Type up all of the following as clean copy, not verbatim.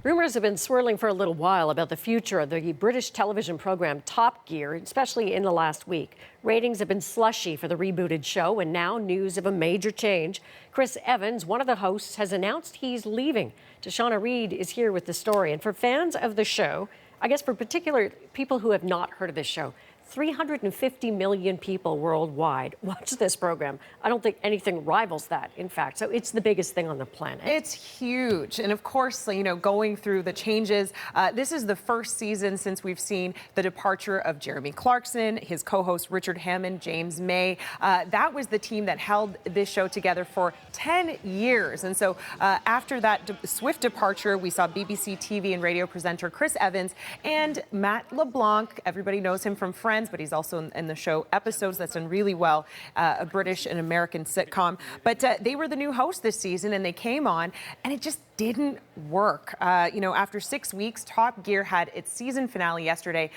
Rumors have been swirling for a little while about the future of the British television program Top Gear, especially in the last week. Ratings have been slushy for the rebooted show, and now news of a major change. Chris Evans, one of the hosts, has announced he's leaving. Shauna Reid is here with the story. And for fans of the show, I guess for particular people who have not heard of this show, 350 million people worldwide watch this program. I don't think anything rivals that, in fact. So it's the biggest thing on the planet. It's huge. And of course, going through the changes, this is the first season since we've seen the departure of Jeremy Clarkson, his co-host Richard Hammond, James May. That was the team that held this show together for 10 years. And so after that swift departure, we saw BBC TV and radio presenter Chris Evans and Matt LeBlanc. Everybody knows him from Friends, but he's also in the show Episodes that's done really well, a British and American sitcom. But they were the new host this season, and they came on, and it just didn't work. After 6 weeks, Top Gear had its season finale yesterday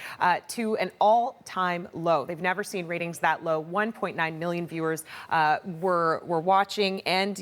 to an all-time low. They've never seen ratings that low. 1.9 million viewers were watching. And,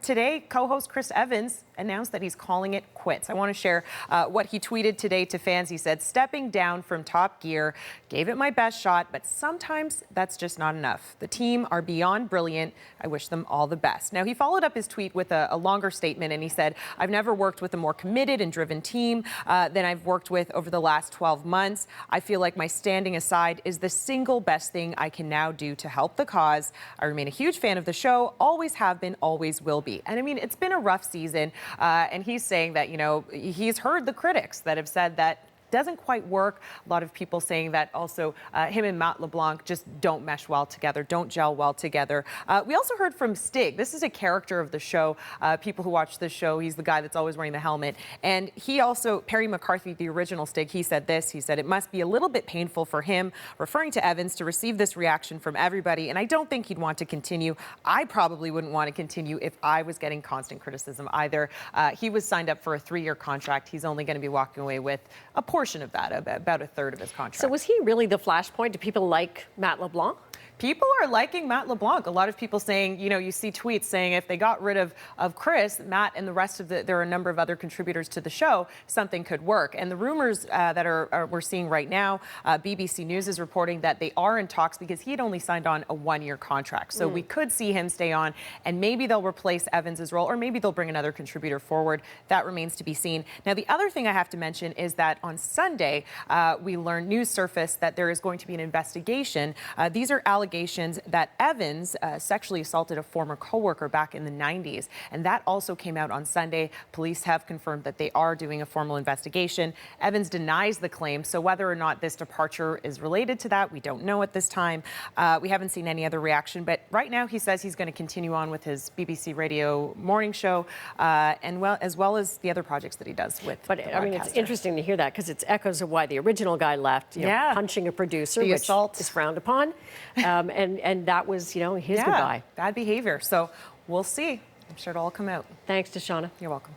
today, co-host Chris Evans announced that he's calling it quits. I want to share what he tweeted today to fans. He said, "Stepping down from Top Gear, gave it my best shot, but sometimes that's just not enough. The team are beyond brilliant. I wish them all the best." Now, he followed up his tweet with a longer statement, and he said, "I've never worked with a more committed and driven team than I've worked with over the last 12 months. I feel like my standing aside is the single best thing I can now do to help the cause. I remain a huge fan of the show, always have been, always will be." And I mean, it's been a rough season. And he's saying that, he's heard the critics that have said that doesn't quite work. A lot of people saying that also him and Matt LeBlanc just don't mesh well together, don't gel well together. We also heard from Stig. This is a character of the show. People who watch this show, he's the guy that's always wearing the helmet. And he also, Perry McCarthy, the original Stig, he said this. He said, "It must be a little bit painful for him," referring to Evans, "to receive this reaction from everybody. And I don't think he'd want to continue. I probably wouldn't want to continue if I was getting constant criticism either." He was signed up for a 3-year contract. He's only going to be walking away with a portion of that, about a third of his contract. So was he really the flashpoint? Do people like Matt LeBlanc? People are liking Matt LeBlanc. A lot of people saying, you see tweets saying if they got rid of Chris, Matt and the rest of there are a number of other contributors to the show, something could work. And the rumors that we're seeing right now, BBC News is reporting that they are in talks because he had only signed on a 1-year contract. So we could see him stay on, and maybe they'll replace Evans's role, or maybe they'll bring another contributor forward. That remains to be seen. Now, the other thing I have to mention is that on Sunday, we learned news surfaced that there is going to be an investigation. These are allegations that Evans sexually assaulted a former coworker back in the 90s. And that also came out on Sunday. Police have confirmed that they are doing a formal investigation. Evans denies the claim. So whether or not this departure is related to that, we don't know at this time. We haven't seen any other reaction. But right now he says he's going to continue on with his BBC Radio morning show as well as the other projects that he does with But the I mean, it's interesting to hear that because it's echoes of why the original guy left, punching a producer, the which assault is frowned upon. And that was, his goodbye. Bad behavior. So we'll see. I'm sure it'll all come out. Thanks, Shauna. You're welcome.